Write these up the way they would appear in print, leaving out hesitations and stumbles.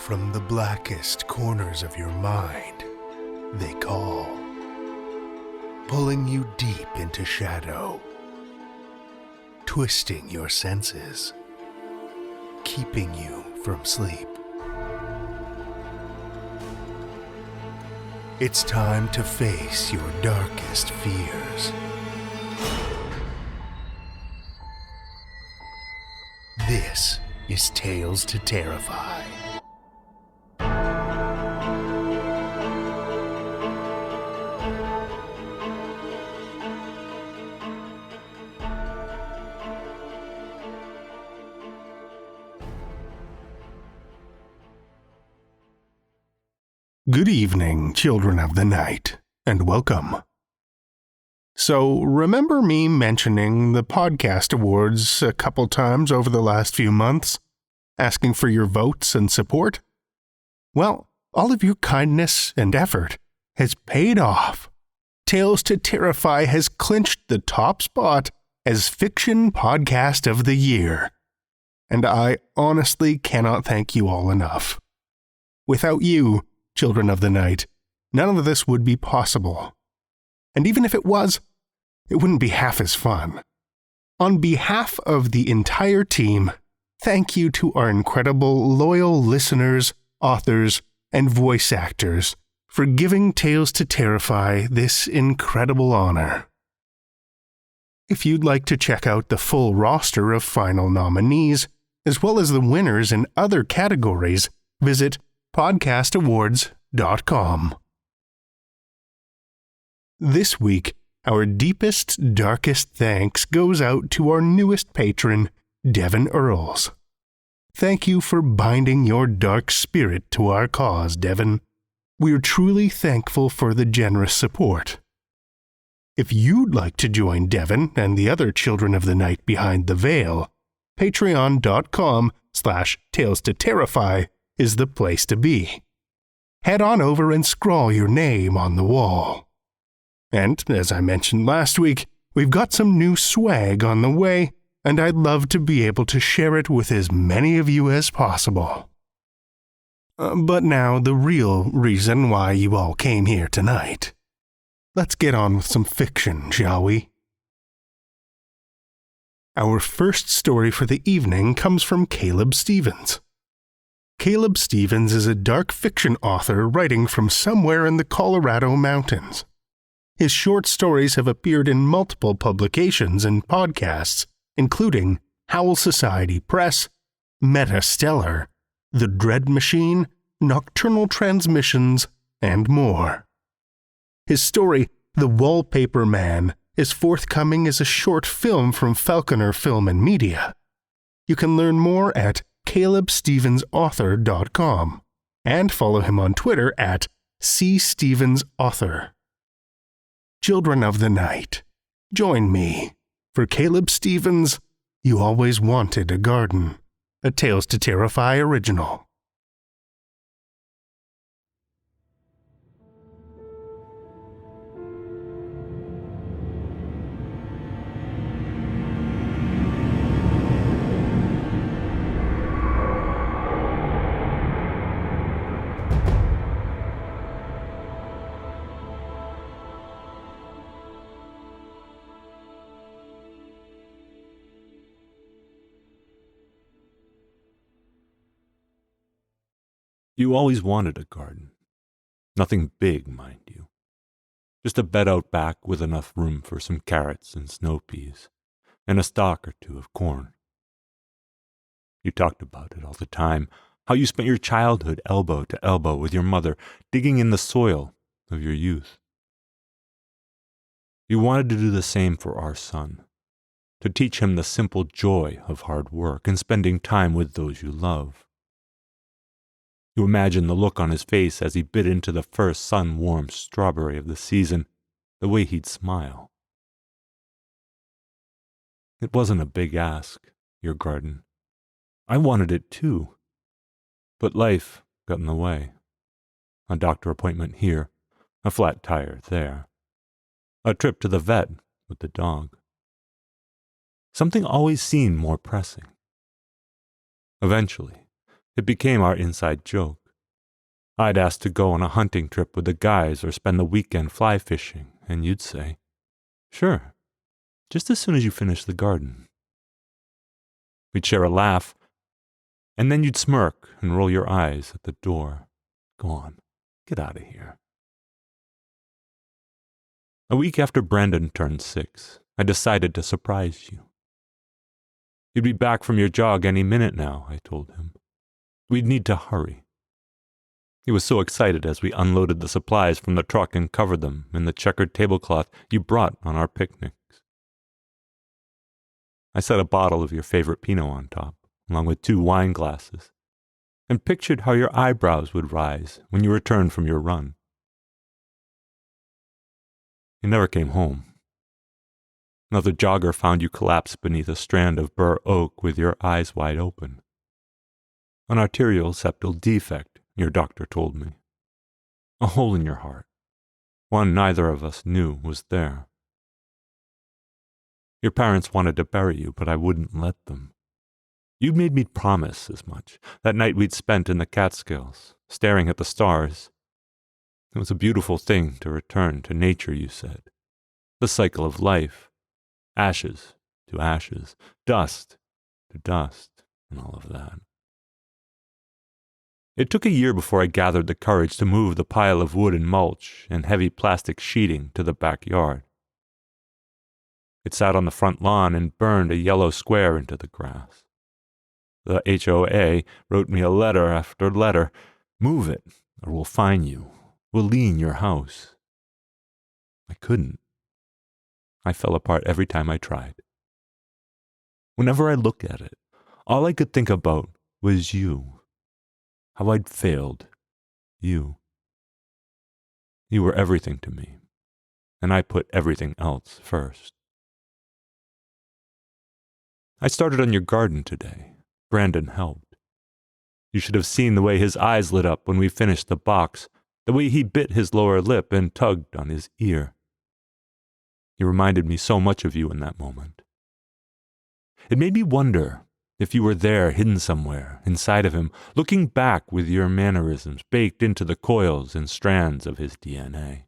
From the blackest corners of your mind, they call, pulling you deep into shadow, twisting your senses, keeping you from sleep. It's time to face your darkest fears. This is Tales to Terrify. Good evening, children of the night, and welcome. So, remember me mentioning the podcast awards a couple times over the last few months, asking for your votes and support? Well, all of your kindness and effort has paid off. Tales to Terrify has clinched the top spot as Fiction Podcast of the Year, and I honestly cannot thank you all enough. Without you, children of the night, none of this would be possible. And even if it was, it wouldn't be half as fun. On behalf of the entire team, thank you to our incredible, loyal listeners, authors, and voice actors for giving Tales to Terrify this incredible honor. If you'd like to check out the full roster of final nominees, as well as the winners in other categories, visit podcastawards.com. This week, our deepest, darkest thanks goes out to our newest patron, Devin Earls. Thank you for binding your dark spirit to our cause, Devin. We're truly thankful for the generous support. If you'd like to join Devin and the other children of the night behind the veil, patreon.com/Tales to Terrify is the place to be. Head on over and scrawl your name on the wall. And, as I mentioned last week, we've got some new swag on the way, and I'd love to be able to share it with as many of you as possible. But now, the real reason why you all came here tonight. Let's get on with some fiction, shall we? Our first story for the evening comes from Caleb Stevens. Caleb Stevens is a dark fiction author writing from somewhere in the Colorado mountains. His short stories have appeared in multiple publications and podcasts, including Howl Society Press, Metastellar, The Dread Machine, Nocturnal Transmissions, and more. His story, The Wallpaper Man, is forthcoming as a short film from Falconer Film and Media. You can learn more at calebstevensauthor.com and follow him on Twitter at cstevensauthor. Children of the night, join me for Caleb Stevens' You Always Wanted a Garden, a Tales to Terrify original. You always wanted a garden. Nothing big, mind you. Just a bed out back with enough room for some carrots and snow peas, and a stalk or two of corn. You talked about it all the time, how you spent your childhood elbow to elbow with your mother, digging in the soil of your youth. You wanted to do the same for our son, to teach him the simple joy of hard work and spending time with those you love. You imagine the look on his face as he bit into the first sun-warmed strawberry of the season, the way he'd smile. It wasn't a big ask, your garden. I wanted it too. But life got in the way. A doctor appointment here, a flat tire there, a trip to the vet with the dog. Something always seemed more pressing. Eventually, It became our inside joke. I'd ask to go on a hunting trip with the guys or spend the weekend fly fishing, and you'd say, "Sure, just as soon as you finish the garden." We'd share a laugh, and then you'd smirk and roll your eyes at the door. Go on, get out of here. A week after Brandon turned 6, I decided to surprise you. You'd be back from your jog any minute now, I told him. We'd need to hurry. He was so excited as we unloaded the supplies from the truck and covered them in the checkered tablecloth you brought on our picnics. I set a bottle of your favorite Pinot on top, along with 2 wine glasses, and pictured how your eyebrows would rise when you returned from your run. You never came home. Another jogger found you collapsed beneath a strand of bur oak with your eyes wide open. An arterial septal defect, your doctor told me. A hole in your heart, one neither of us knew was there. Your parents wanted to bury you, but I wouldn't let them. You'd made me promise as much, that night we'd spent in the Catskills, staring at the stars. It was a beautiful thing to return to nature, you said. The cycle of life, ashes to ashes, dust to dust, and all of that. It took a year before I gathered the courage to move the pile of wood and mulch and heavy plastic sheeting to the backyard. It sat on the front lawn and burned a yellow square into the grass. The HOA wrote me a letter after letter. Move it, or we'll fine you. We'll lien your house. I couldn't. I fell apart every time I tried. Whenever I look at it, all I could think about was you. How I'd failed. You. You were everything to me, and I put everything else first. I started on your garden today. Brandon helped. You should have seen the way his eyes lit up when we finished the box, the way he bit his lower lip and tugged on his ear. He reminded me so much of you in that moment. It made me wonder if you were there hidden somewhere inside of him, looking back with your mannerisms baked into the coils and strands of his DNA.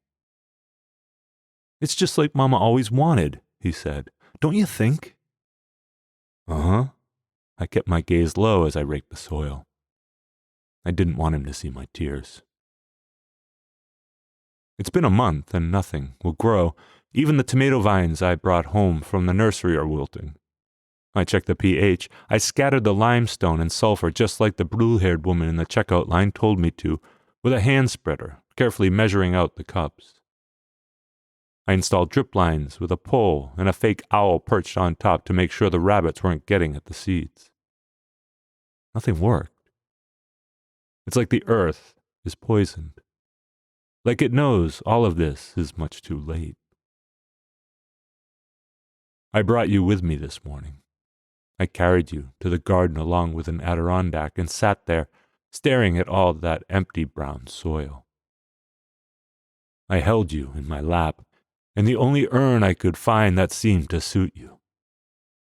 It's just like Mama always wanted, he said. Don't you think? Uh-huh. I kept my gaze low as I raked the soil. I didn't want him to see my tears. It's been a month and nothing will grow. Even the tomato vines I brought home from the nursery are wilting. I checked the pH. I scattered the limestone and sulfur just like the blue-haired woman in the checkout line told me to, with a hand spreader, carefully measuring out the cups. I installed drip lines with a pole and a fake owl perched on top to make sure the rabbits weren't getting at the seeds. Nothing worked. It's like the earth is poisoned. Like it knows all of this is much too late. I brought you with me this morning. I carried you to the garden along with an Adirondack and sat there, staring at all that empty brown soil. I held you in my lap, and the only urn I could find that seemed to suit you,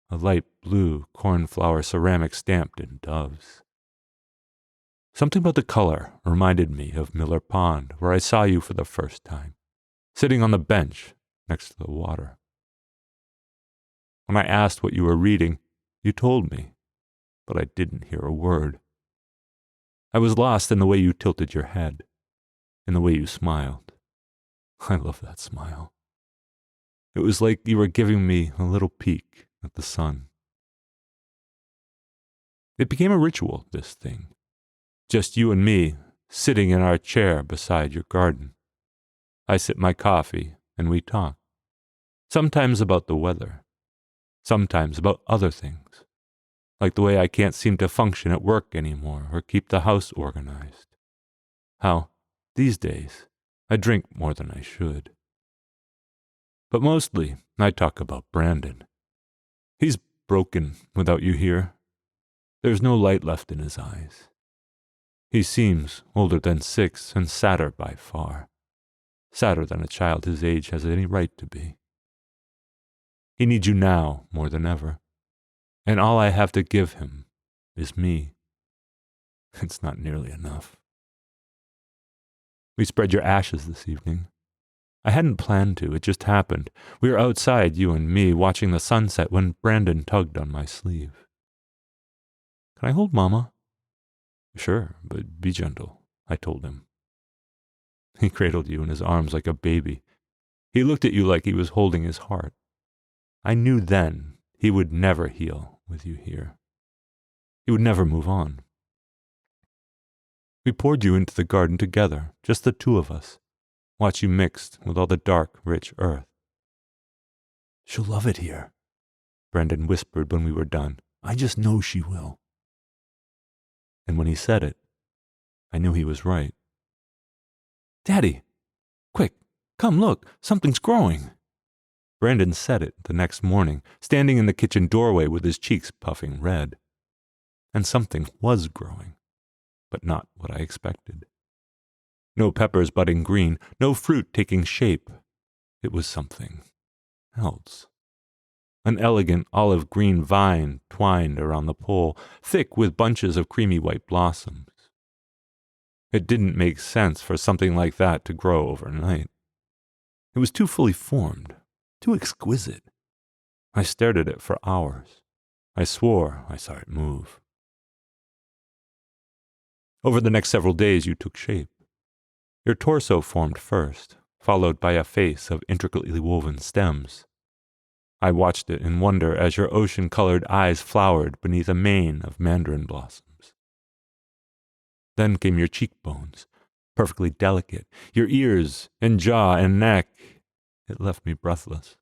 a light blue cornflower ceramic stamped in doves. Something about the color reminded me of Miller Pond, where I saw you for the first time, sitting on the bench next to the water. When I asked what you were reading, you told me, but I didn't hear a word. I was lost in the way you tilted your head, in the way you smiled. I love that smile. It was like you were giving me a little peek at the sun. It became a ritual, this thing. Just you and me, sitting in our chair beside your garden. I sip my coffee and we talk. Sometimes about the weather. Sometimes about other things, like the way I can't seem to function at work anymore or keep the house organized. How, these days, I drink more than I should. But mostly, I talk about Brandon. He's broken without you here. There's no light left in his eyes. He seems older than 6 and sadder by far. Sadder than a child his age has any right to be. He needs you now more than ever, and all I have to give him is me. It's not nearly enough. We spread your ashes this evening. I hadn't planned to, it just happened. We were outside, you and me, watching the sunset when Brandon tugged on my sleeve. Can I hold Mama? Sure, but be gentle, I told him. He cradled you in his arms like a baby. He looked at you like he was holding his heart. I knew then he would never heal with you here. He would never move on. We poured you into the garden together, just the two of us, watch you mixed with all the dark, rich earth. She'll love it here, Brandon whispered when we were done. I just know she will. And when he said it, I knew he was right. Daddy, quick, come look, something's growing. Brandon said it the next morning, standing in the kitchen doorway with his cheeks puffing red. And something was growing, but not what I expected. No peppers budding green, no fruit taking shape. It was something else. An elegant olive green vine twined around the pole, thick with bunches of creamy white blossoms. It didn't make sense for something like that to grow overnight. It was too fully formed, too exquisite. I stared at it for hours. I swore I saw it move. Over the next several days you took shape. Your torso formed first, followed by a face of intricately woven stems. I watched it in wonder as your ocean-colored eyes flowered beneath a mane of mandarin blossoms. Then came your cheekbones, perfectly delicate, your ears and jaw and neck. It left me breathless.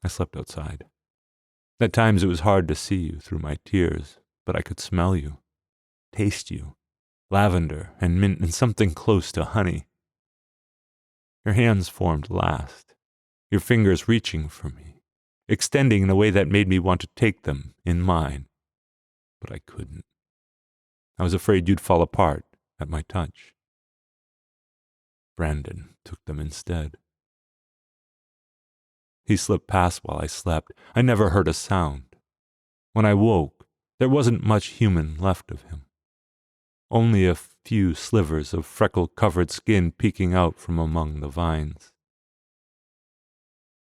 I slept outside. At times it was hard to see you through my tears, but I could smell you, taste you, lavender and mint and something close to honey. Your hands formed last, your fingers reaching for me, extending in a way that made me want to take them in mine, but I couldn't. I was afraid you'd fall apart at my touch. Brandon took them instead. He slipped past while I slept. I never heard a sound. When I woke, there wasn't much human left of him. Only a few slivers of freckle-covered skin peeking out from among the vines.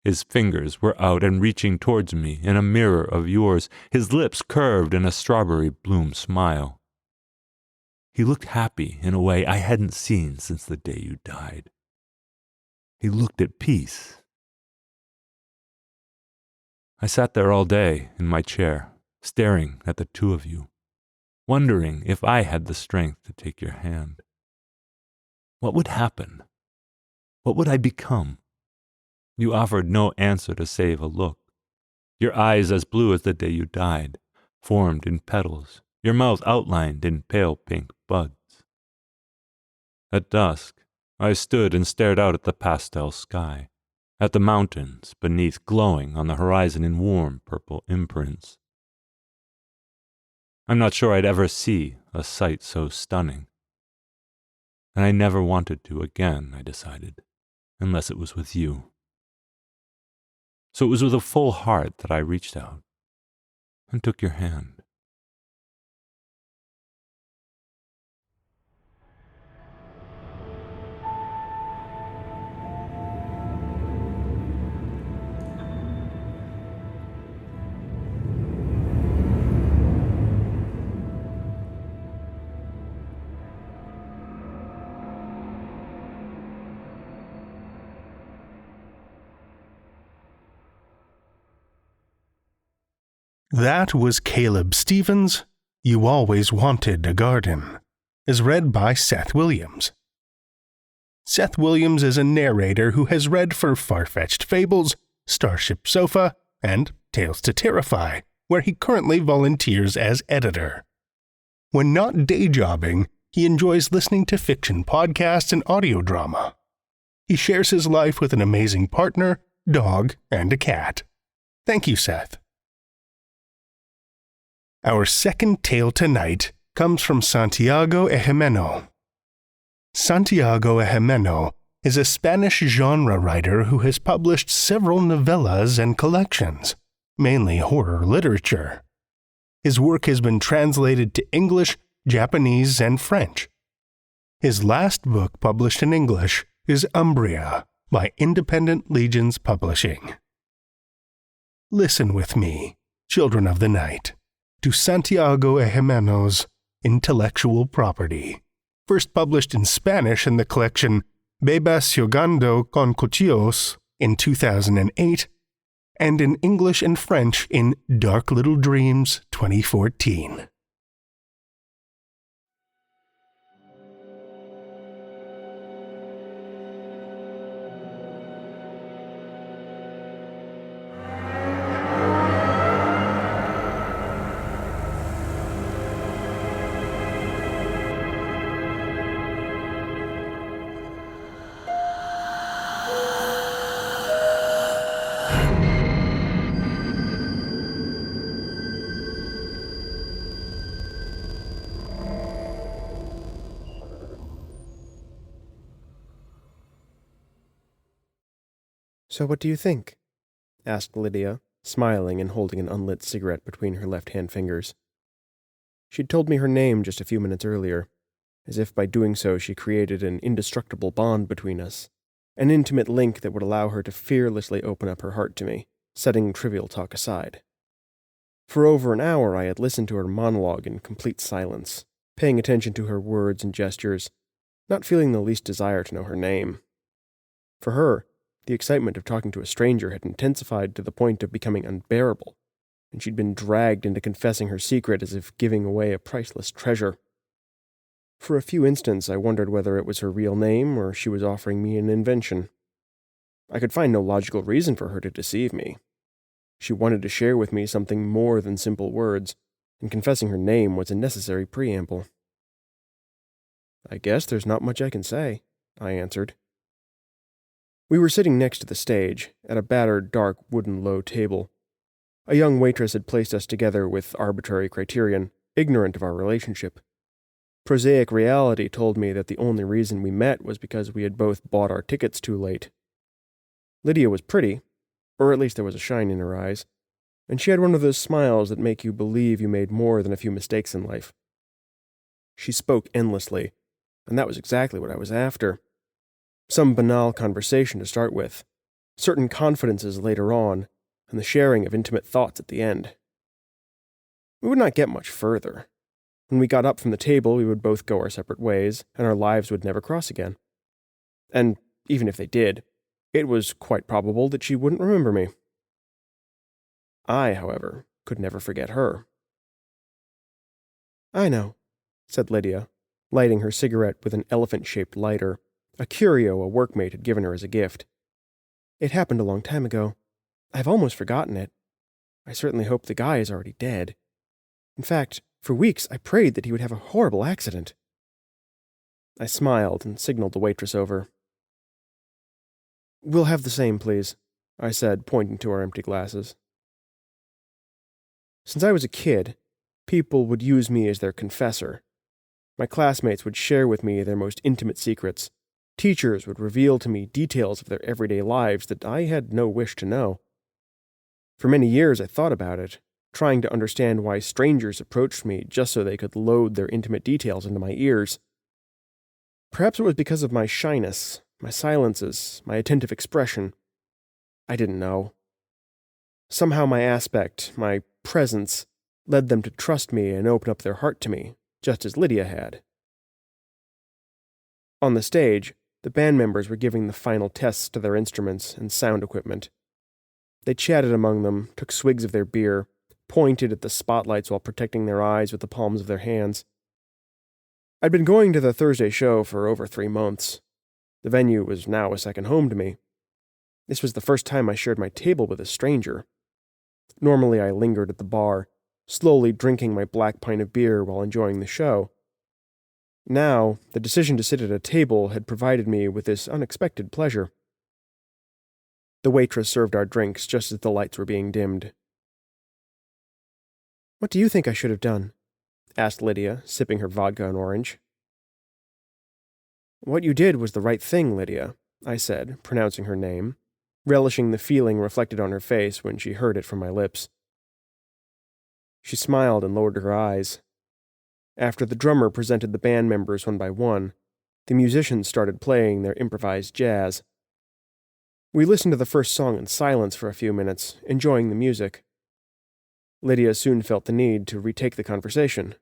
His fingers were out and reaching towards me in a mirror of yours, his lips curved in a strawberry bloom smile. He looked happy in a way I hadn't seen since the day you died. He looked at peace. I sat there all day in my chair, staring at the two of you, wondering if I had the strength to take your hand. What would happen? What would I become? You offered no answer to save a look. Your eyes as blue as the day you died, formed in petals, your mouth outlined in pale pink buds. At dusk, I stood and stared out at the pastel sky, at the mountains beneath glowing on the horizon in warm purple imprints. I'm not sure I'd ever see a sight so stunning. And I never wanted to again, I decided, unless it was with you. So it was with a full heart that I reached out and took your hand. That was Caleb Stevens' You Always Wanted a Garden, as read by Seth Williams. Seth Williams is a narrator who has read for Far-Fetched Fables, Starship Sofa, and Tales to Terrify, where he currently volunteers as editor. When not day jobbing, he enjoys listening to fiction podcasts and audio drama. He shares his life with an amazing partner, dog, and a cat. Thank you, Seth. Our second tale tonight comes from Santiago Eximeno. Santiago Eximeno is a Spanish genre writer who has published several novellas and collections, mainly horror literature. His work has been translated to English, Japanese, and French. His last book published in English is Umbria by Independent Legions Publishing. Listen with me, children of the night, to Santiago Eximeno's Intellectual Property, first published in Spanish in the collection Bebas Jugando con Cuchillos in 2008, and in English and French in Dark Little Dreams 2014. "So what do you think?" asked Lydia, smiling and holding an unlit cigarette between her left-hand fingers. She'd told me her name just a few minutes earlier, as if by doing so she created an indestructible bond between us, an intimate link that would allow her to fearlessly open up her heart to me, setting trivial talk aside. For over an hour I had listened to her monologue in complete silence, paying attention to her words and gestures, not feeling the least desire to know her name. For her, the excitement of talking to a stranger had intensified to the point of becoming unbearable, and she'd been dragged into confessing her secret as if giving away a priceless treasure. For a few instants I wondered whether it was her real name or she was offering me an invention. I could find no logical reason for her to deceive me. She wanted to share with me something more than simple words, and confessing her name was a necessary preamble. "I guess there's not much I can say," I answered. We were sitting next to the stage, at a battered, dark, wooden low table. A young waitress had placed us together with arbitrary criterion, ignorant of our relationship. Prosaic reality told me that the only reason we met was because we had both bought our tickets too late. Lydia was pretty, or at least there was a shine in her eyes, and she had one of those smiles that make you believe you made more than a few mistakes in life. She spoke endlessly, and that was exactly what I was after. Some banal conversation to start with, certain confidences later on, and the sharing of intimate thoughts at the end. We would not get much further. When we got up from the table, we would both go our separate ways, and our lives would never cross again. And even if they did, it was quite probable that she wouldn't remember me. I, however, could never forget her. "I know," said Lydia, lighting her cigarette with an elephant-shaped lighter, a curio a workmate had given her as a gift. "It happened a long time ago. I've almost forgotten it. I certainly hope the guy is already dead. In fact, for weeks I prayed that he would have a horrible accident." I smiled and signaled the waitress over. "We'll have the same, please," I said, pointing to our empty glasses. Since I was a kid, people would use me as their confessor. My classmates would share with me their most intimate secrets. Teachers would reveal to me details of their everyday lives that I had no wish to know. For many years I thought about it, trying to understand why strangers approached me just so they could load their intimate details into my ears. Perhaps it was because of my shyness, my silences, my attentive expression. I didn't know. Somehow my aspect, my presence, led them to trust me and open up their heart to me, just as Lydia had. On the stage, the band members were giving the final tests to their instruments and sound equipment. They chatted among them, took swigs of their beer, pointed at the spotlights while protecting their eyes with the palms of their hands. I'd been going to the Thursday show for over 3 months. The venue was now a second home to me. This was the first time I shared my table with a stranger. Normally I lingered at the bar, slowly drinking my black pint of beer while enjoying the show. Now, the decision to sit at a table had provided me with this unexpected pleasure. The waitress served our drinks just as the lights were being dimmed. "What do you think I should have done?" asked Lydia, sipping her vodka and orange. "What you did was the right thing, Lydia," I said, pronouncing her name, relishing the feeling reflected on her face when she heard it from my lips. She smiled and lowered her eyes. After the drummer presented the band members one by one, the musicians started playing their improvised jazz. We listened to the first song in silence for a few minutes, enjoying the music. Lydia soon felt the need to retake the conversation.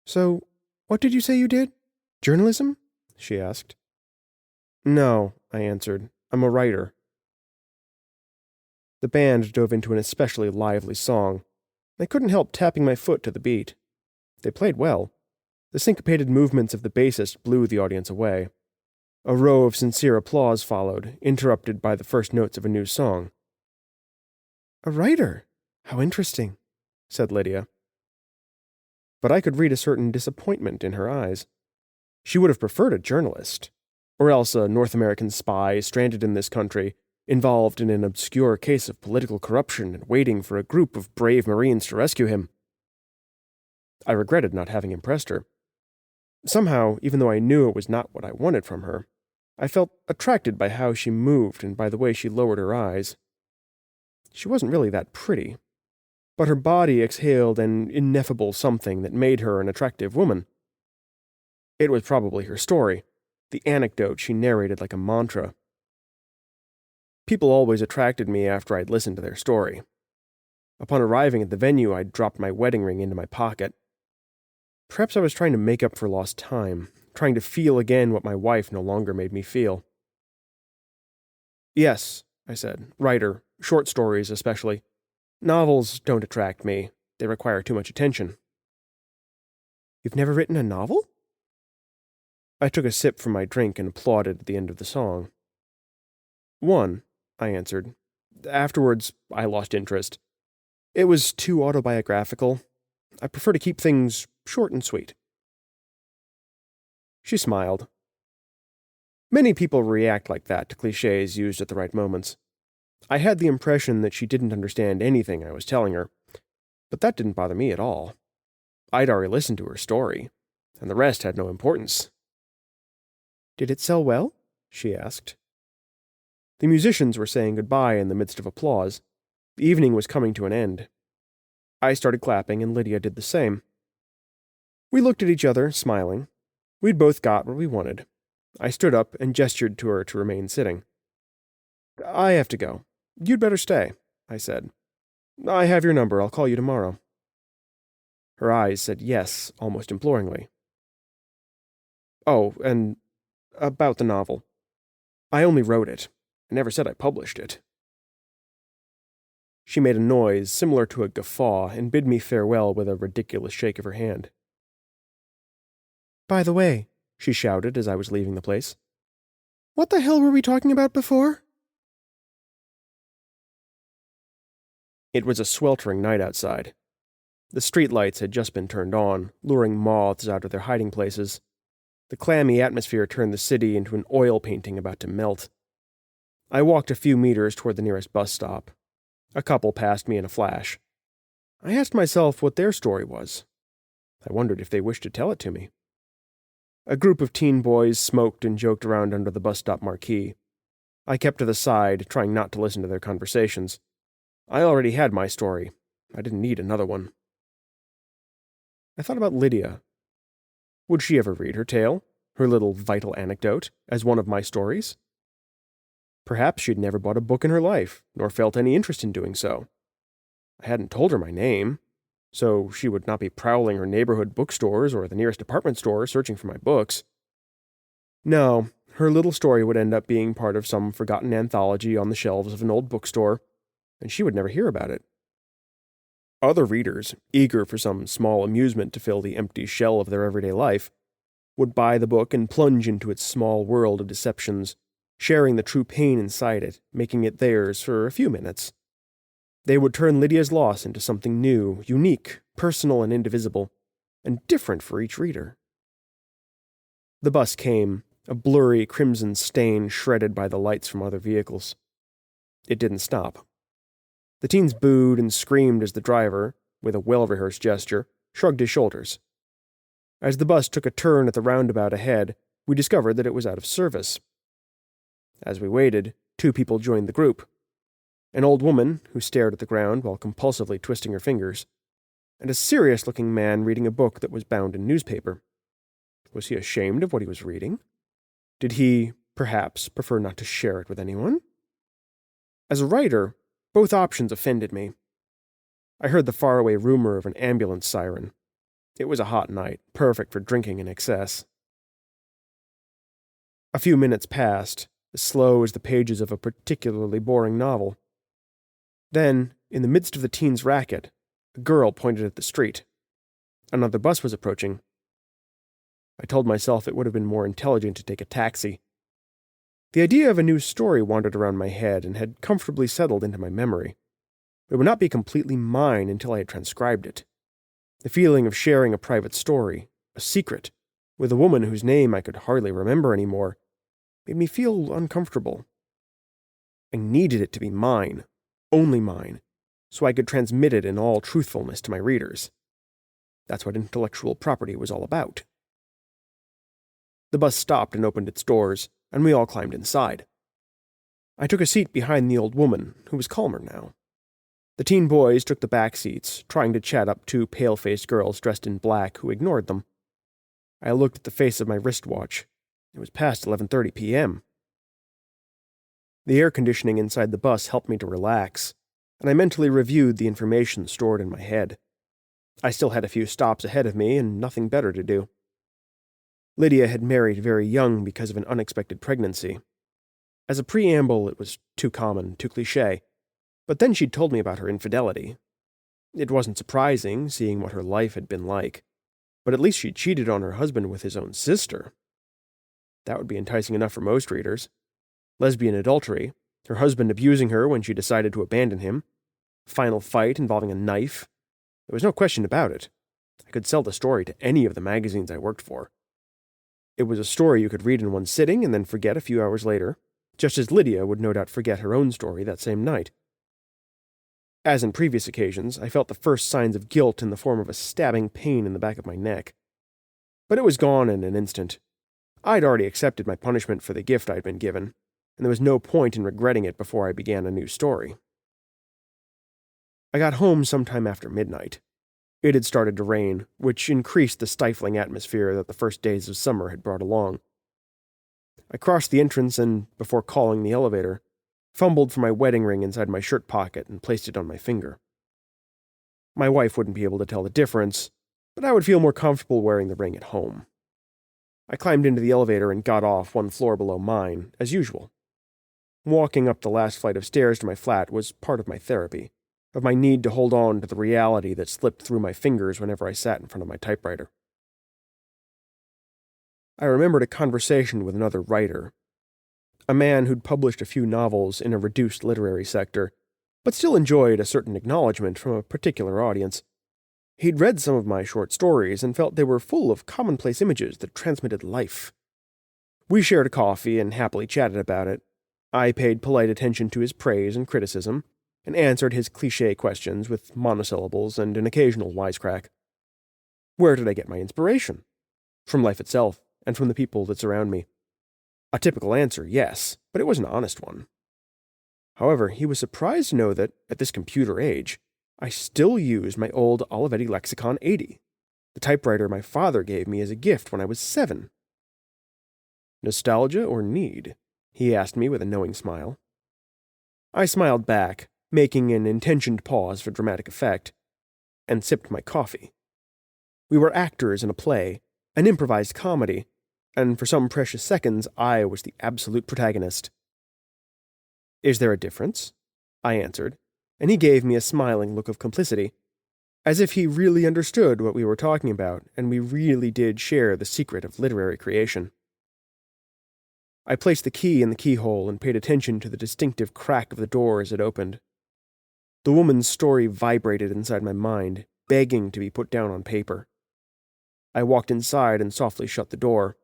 "So, what did you say you did? Journalism?" she asked. "No," I answered. "I'm a writer." The band dove into an especially lively song. I couldn't help tapping my foot to the beat. They played well. The syncopated movements of the bassist blew the audience away. A row of sincere applause followed, interrupted by the first notes of a new song. "A writer? How interesting," said Lydia. But I could read a certain disappointment in her eyes. She would have preferred a journalist, or else a North American spy stranded in this country, involved in an obscure case of political corruption and waiting for a group of brave Marines to rescue him. I regretted not having impressed her. Somehow, even though I knew it was not what I wanted from her, I felt attracted by how she moved and by the way she lowered her eyes. She wasn't really that pretty, but her body exhaled an ineffable something that made her an attractive woman. It was probably her story, the anecdote she narrated like a mantra. People always attracted me after I'd listened to their story. Upon arriving at the venue, I'd dropped my wedding ring into my pocket. Perhaps I was trying to make up for lost time, trying to feel again what my wife no longer made me feel. "Yes," I said, "writer, short stories especially. Novels don't attract me. They require too much attention." "You've never written a novel?" I took a sip from my drink and applauded at the end of the song. "One," I answered. "Afterwards, I lost interest. It was too autobiographical. I prefer to keep things short and sweet." She smiled. Many people react like that to cliches used at the right moments. I had the impression that she didn't understand anything I was telling her, but that didn't bother me at all. I'd already listened to her story, and the rest had no importance. "Did it sell well?" she asked. The musicians were saying goodbye in the midst of applause. The evening was coming to an end. I started clapping, and Lydia did the same. We looked at each other, smiling. We'd both got what we wanted. I stood up and gestured to her to remain sitting. "I have to go. You'd better stay," I said. "I have your number. I'll call you tomorrow." Her eyes said yes, almost imploringly. "Oh, and about the novel. I only wrote it. I never said I published it." She made a noise similar to a guffaw and bid me farewell with a ridiculous shake of her hand. "By the way," she shouted as I was leaving the place, "what the hell were we talking about before?" It was a sweltering night outside. The streetlights had just been turned on, luring moths out of their hiding places. The clammy atmosphere turned the city into an oil painting about to melt. I walked a few meters toward the nearest bus stop. A couple passed me in a flash. I asked myself what their story was. I wondered if they wished to tell it to me. A group of teen boys smoked and joked around under the bus stop marquee. I kept to the side, trying not to listen to their conversations. I already had my story. I didn't need another one. I thought about Lydia. Would she ever read her tale, her little vital anecdote, as one of my stories? Perhaps she'd never bought a book in her life, nor felt any interest in doing so. I hadn't told her my name, so she would not be prowling her neighborhood bookstores or the nearest department store searching for my books. No, her little story would end up being part of some forgotten anthology on the shelves of an old bookstore, and she would never hear about it. Other readers, eager for some small amusement to fill the empty shell of their everyday life, would buy the book and plunge into its small world of deceptions, sharing the true pain inside it, making it theirs for a few minutes. They would turn Lydia's loss into something new, unique, personal and indivisible, and different for each reader. The bus came, a blurry crimson stain shredded by the lights from other vehicles. It didn't stop. The teens booed and screamed as the driver, with a well-rehearsed gesture, shrugged his shoulders. As the bus took a turn at the roundabout ahead, we discovered that it was out of service. As we waited, 2 people joined the group. an old woman who stared at the ground while compulsively twisting her fingers, and a serious-looking man reading a book that was bound in newspaper. Was he ashamed of what he was reading? Did he, perhaps, prefer not to share it with anyone? As a writer, both options offended me. I heard the faraway rumor of an ambulance siren. It was a hot night, perfect for drinking in excess. A few minutes passed, as slow as the pages of a particularly boring novel. Then, in the midst of the teens' racket, a girl pointed at the street. Another bus was approaching. I told myself it would have been more intelligent to take a taxi. The idea of a new story wandered around my head and had comfortably settled into my memory. It would not be completely mine until I had transcribed it. The feeling of sharing a private story, a secret, with a woman whose name I could hardly remember anymore, made me feel uncomfortable. I needed it to be mine, only mine, so I could transmit it in all truthfulness to my readers. That's what intellectual property was all about. The bus stopped and opened its doors, and we all climbed inside. I took a seat behind the old woman, who was calmer now. The teen boys took the back seats, trying to chat up two pale-faced girls dressed in black who ignored them. I looked at the face of my wristwatch. It was past 11:30 p.m. The air conditioning inside the bus helped me to relax, and I mentally reviewed the information stored in my head. I still had a few stops ahead of me and nothing better to do. Lydia had married very young because of an unexpected pregnancy. As a preamble, it was too common, too cliché, but then she'd told me about her infidelity. It wasn't surprising, seeing what her life had been like, but at least she cheated on her husband with his own sister. That would be enticing enough for most readers. Lesbian adultery, her husband abusing her when she decided to abandon him, a final fight involving a knife. There was no question about it. I could sell the story to any of the magazines I worked for. It was a story you could read in one sitting and then forget a few hours later, just as Lydia would no doubt forget her own story that same night. As in previous occasions, I felt the first signs of guilt in the form of a stabbing pain in the back of my neck. But it was gone in an instant. I'd already accepted my punishment for the gift I'd been given, and there was no point in regretting it before I began a new story. I got home sometime after midnight. It had started to rain, which increased the stifling atmosphere that the first days of summer had brought along. I crossed the entrance and, before calling the elevator, fumbled for my wedding ring inside my shirt pocket and placed it on my finger. My wife wouldn't be able to tell the difference, but I would feel more comfortable wearing the ring at home. I climbed into the elevator and got off one floor below mine, as usual. Walking up the last flight of stairs to my flat was part of my therapy, of my need to hold on to the reality that slipped through my fingers whenever I sat in front of my typewriter. I remembered a conversation with another writer, a man who'd published a few novels in a reduced literary sector, but still enjoyed a certain acknowledgement from a particular audience. He'd read some of my short stories and felt they were full of commonplace images that transmitted life. We shared a coffee and happily chatted about it. I paid polite attention to his praise and criticism, and answered his cliché questions with monosyllables and an occasional wisecrack. Where did I get my inspiration? From life itself, and from the people that surround me. A typical answer, yes, but it was an honest one. However, he was surprised to know that, at this computer age, I still used my old Olivetti Lexicon 80, the typewriter my father gave me as a gift when I was 7. Nostalgia or need? He asked me with a knowing smile. I smiled back, making an intentioned pause for dramatic effect, and sipped my coffee. We were actors in a play, an improvised comedy, and for some precious seconds I was the absolute protagonist. Is there a difference? I answered, and he gave me a smiling look of complicity, as if he really understood what we were talking about and we really did share the secret of literary creation. I placed the key in the keyhole and paid attention to the distinctive crack of the door as it opened. The woman's story vibrated inside my mind, begging to be put down on paper. I walked inside and softly shut the door.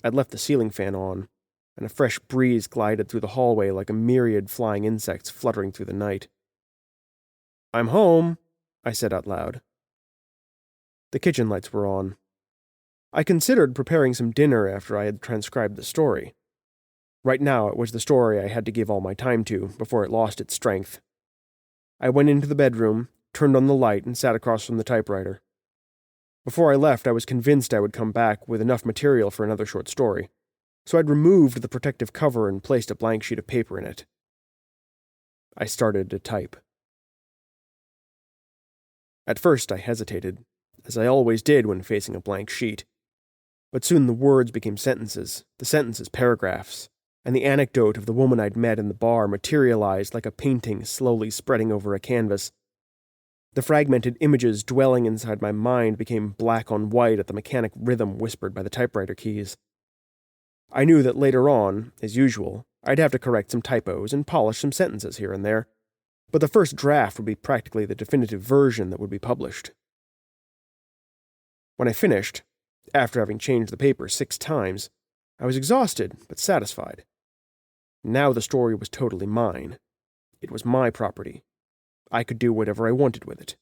I'd left the ceiling fan on, and a fresh breeze glided through the hallway like a myriad flying insects fluttering through the night. "I'm home," I said out loud. The kitchen lights were on. I considered preparing some dinner after I had transcribed the story. Right now, it was the story I had to give all my time to before it lost its strength. I went into the bedroom, turned on the light, and sat across from the typewriter. Before I left, I was convinced I would come back with enough material for another short story, so I'd removed the protective cover and placed a blank sheet of paper in it. I started to type. At first, I hesitated, as I always did when facing a blank sheet. But soon the words became sentences, the sentences paragraphs, and the anecdote of the woman I'd met in the bar materialized like a painting slowly spreading over a canvas. The fragmented images dwelling inside my mind became black on white at the mechanic rhythm whispered by the typewriter keys. I knew that later on, as usual, I'd have to correct some typos and polish some sentences here and there, but the first draft would be practically the definitive version that would be published. When I finished, after having changed the paper 6 times, I was exhausted but satisfied. Now the story was totally mine. It was my property. I could do whatever I wanted with it.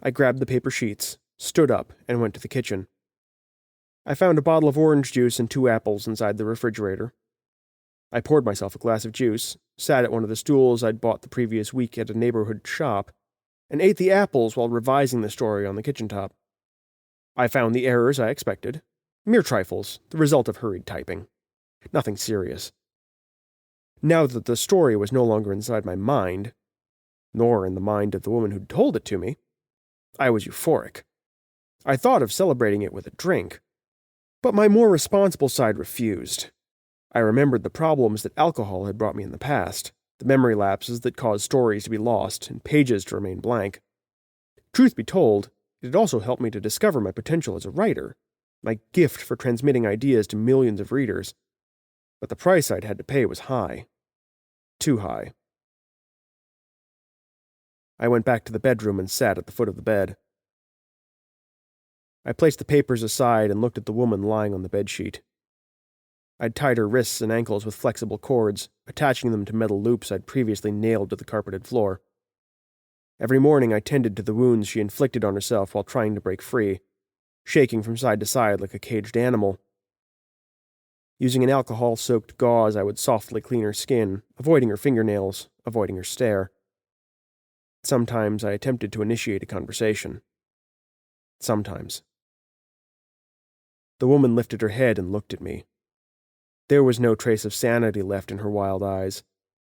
I grabbed the paper sheets, stood up, and went to the kitchen. I found a bottle of orange juice and 2 apples inside the refrigerator. I poured myself a glass of juice, sat at one of the stools I'd bought the previous week at a neighborhood shop, and ate the apples while revising the story on the kitchen top. I found the errors I expected. Mere trifles, the result of hurried typing. Nothing serious. Now that the story was no longer inside my mind, nor in the mind of the woman who'd told it to me, I was euphoric. I thought of celebrating it with a drink, but my more responsible side refused. I remembered the problems that alcohol had brought me in the past, the memory lapses that caused stories to be lost and pages to remain blank. Truth be told, it had also helped me to discover my potential as a writer, my gift for transmitting ideas to millions of readers. But the price I'd had to pay was high. Too high. I went back to the bedroom and sat at the foot of the bed. I placed the papers aside and looked at the woman lying on the bedsheet. I'd tied her wrists and ankles with flexible cords, attaching them to metal loops I'd previously nailed to the carpeted floor. Every morning I tended to the wounds she inflicted on herself while trying to break free, shaking from side to side like a caged animal. Using an alcohol-soaked gauze, I would softly clean her skin, avoiding her fingernails, avoiding her stare. Sometimes I attempted to initiate a conversation. Sometimes. The woman lifted her head and looked at me. There was no trace of sanity left in her wild eyes,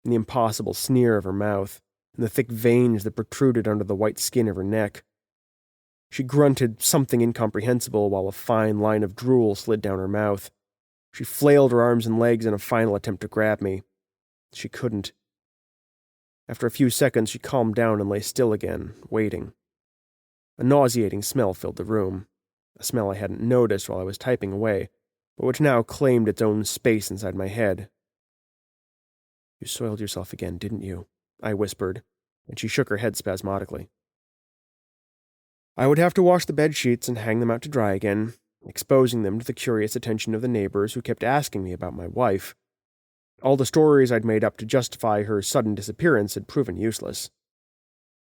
in the impossible sneer of her mouth, and the thick veins that protruded under the white skin of her neck. She grunted something incomprehensible while a fine line of drool slid down her mouth. She flailed her arms and legs in a final attempt to grab me. She couldn't. After a few seconds, she calmed down and lay still again, waiting. A nauseating smell filled the room, a smell I hadn't noticed while I was typing away, but which now claimed its own space inside my head. "You soiled yourself again, didn't you?" I whispered, and she shook her head spasmodically. I would have to wash the bed sheets and hang them out to dry again, exposing them to the curious attention of the neighbors who kept asking me about my wife. All the stories I'd made up to justify her sudden disappearance had proven useless.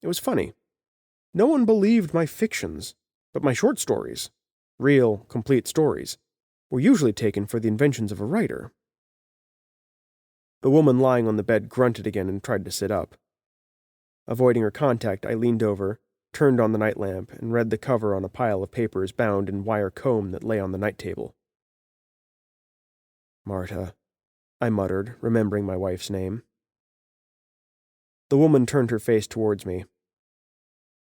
It was funny. No one believed my fictions, but my short stories, real, complete stories, were usually taken for the inventions of a writer. The woman lying on the bed grunted again and tried to sit up. Avoiding her contact, I leaned over, turned on the night lamp, and read the cover on a pile of papers bound in wire comb that lay on the night table. "Marta," I muttered, remembering my wife's name. The woman turned her face towards me.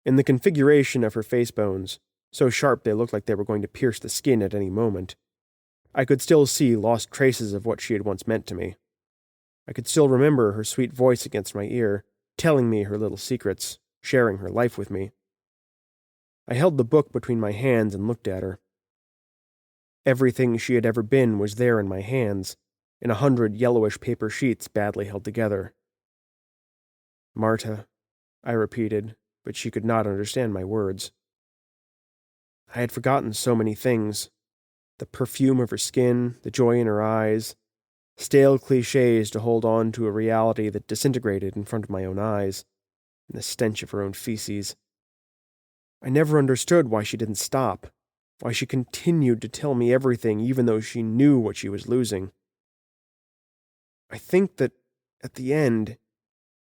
In the configuration of her face bones, so sharp they looked like they were going to pierce the skin at any moment, I could still see lost traces of what she had once meant to me. I could still remember her sweet voice against my ear, telling me her little secrets, sharing her life with me. I held the book between my hands and looked at her. Everything she had ever been was there in my hands, in 100 yellowish paper sheets badly held together. "Marta," I repeated, but she could not understand my words. I had forgotten so many things. The perfume of her skin, the joy in her eyes, stale cliches to hold on to a reality that disintegrated in front of my own eyes, and the stench of her own feces. I never understood why she didn't stop, why she continued to tell me everything even though she knew what she was losing. I think that, at the end,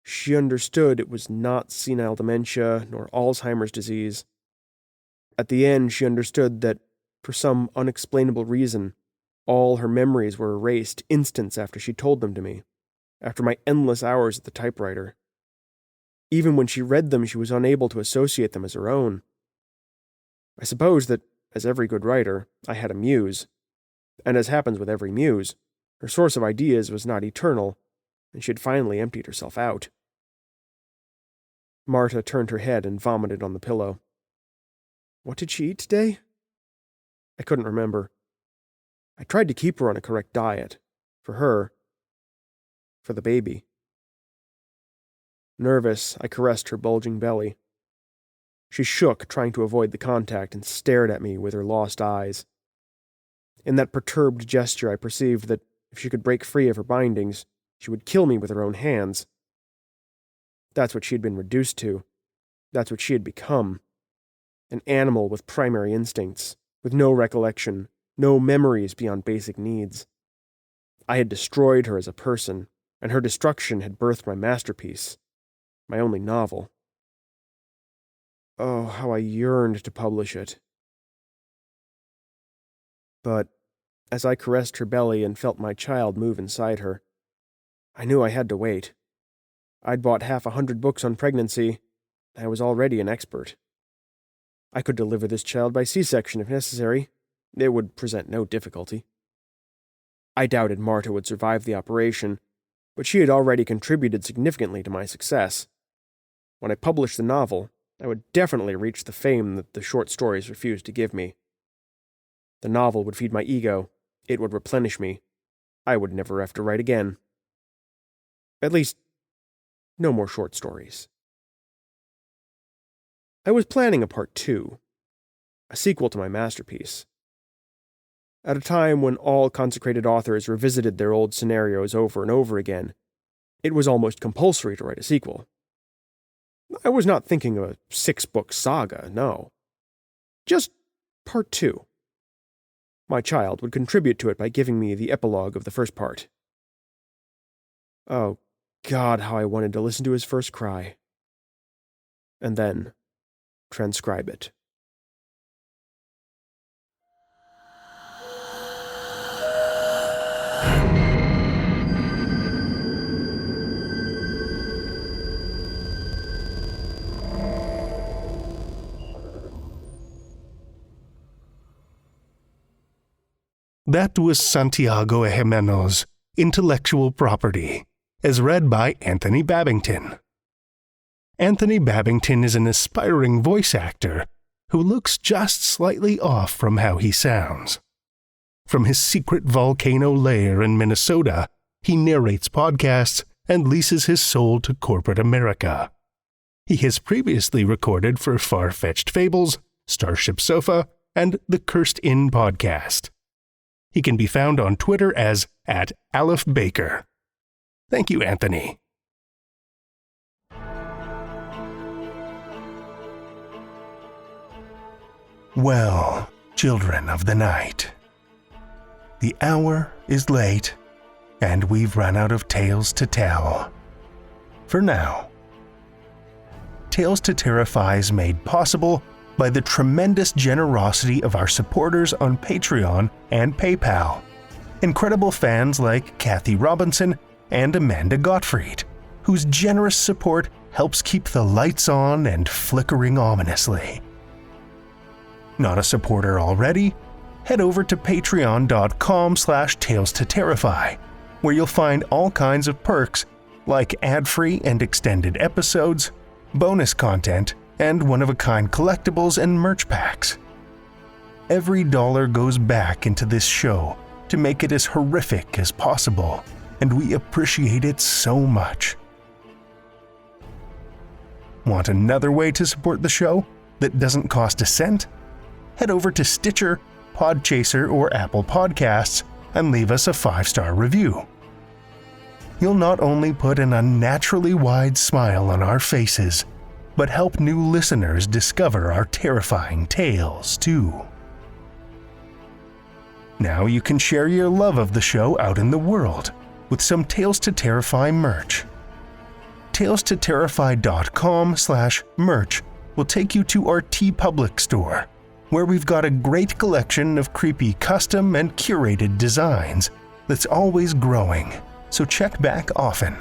she understood it was not senile dementia nor Alzheimer's disease. At the end, she understood that, for some unexplainable reason, all her memories were erased instants after she told them to me, after my endless hours at the typewriter. Even when she read them, she was unable to associate them as her own. I suppose that, as every good writer, I had a muse, and as happens with every muse, her source of ideas was not eternal, and she had finally emptied herself out. Marta turned her head and vomited on the pillow. What did she eat today? I couldn't remember. I tried to keep her on a correct diet. For her. For the baby. Nervous, I caressed her bulging belly. She shook, trying to avoid the contact, and stared at me with her lost eyes. In that perturbed gesture, I perceived that if she could break free of her bindings, she would kill me with her own hands. That's what she had been reduced to. That's what she had become. An animal with primary instincts, with no recollection, no memories beyond basic needs. I had destroyed her as a person, and her destruction had birthed my masterpiece, my only novel. Oh, how I yearned to publish it. But, as I caressed her belly and felt my child move inside her, I knew I had to wait. I'd bought 100 books on pregnancy. I was already an expert. I could deliver this child by C-section if necessary. It would present no difficulty. I doubted Marta would survive the operation, but she had already contributed significantly to my success. When I published the novel, I would definitely reach the fame that the short stories refused to give me. The novel would feed my ego. It would replenish me. I would never have to write again. At least, no more short stories. I was planning a part 2, a sequel to my masterpiece. At a time when all consecrated authors revisited their old scenarios over and over again, it was almost compulsory to write a sequel. I was not thinking of a 6-book saga, no. Just part 2. My child would contribute to it by giving me the epilogue of the first part. Oh, God, how I wanted to listen to his first cry. And then transcribe it. That was Santiago Eximeno's Intellectual Property, as read by Anthony Babington. Anthony Babington is an aspiring voice actor who looks just slightly off from how he sounds. From his secret volcano lair in Minnesota, he narrates podcasts and leases his soul to corporate America. He has previously recorded for Far-Fetched Fables, Starship Sofa, and the Cursed Inn podcast. He can be found on Twitter as @AlephBaker. Thank you, Anthony. Well, children of the night, the hour is late, and we've run out of tales to tell. For now. Tales to Terrify is made possible by the tremendous generosity of our supporters on Patreon and PayPal. Incredible fans like Kathy Robinson and Amanda Gottfried, whose generous support helps keep the lights on and flickering ominously. Not a supporter already? Head over to patreon.com/Tales to Terrify, where you'll find all kinds of perks like ad-free and extended episodes, bonus content, and one-of-a-kind collectibles and merch packs. Every dollar goes back into this show to make it as horrific as possible, and we appreciate it so much. Want another way to support the show that doesn't cost a cent? Head over to Stitcher, Podchaser, or Apple Podcasts and leave us a 5-star review. You'll not only put an unnaturally wide smile on our faces, but help new listeners discover our terrifying tales, too. Now you can share your love of the show out in the world, with some Tales to Terrify merch. TalesToTerrify.com/merch will take you to our TeePublic store, where we've got a great collection of creepy custom and curated designs that's always growing, so check back often.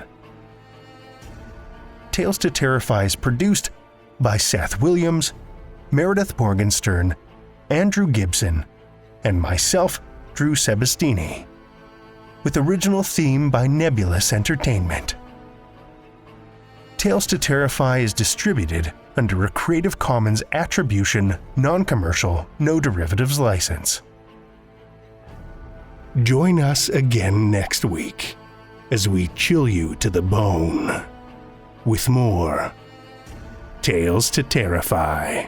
Tales to Terrify is produced by Seth Williams, Meredith Morgenstern, Andrew Gibson, and myself, Drew Sebastini, with original theme by Nebulous Entertainment. Tales to Terrify is distributed under a Creative Commons Attribution, Non-Commercial, No Derivatives license. Join us again next week as we chill you to the bone with more Tales to Terrify.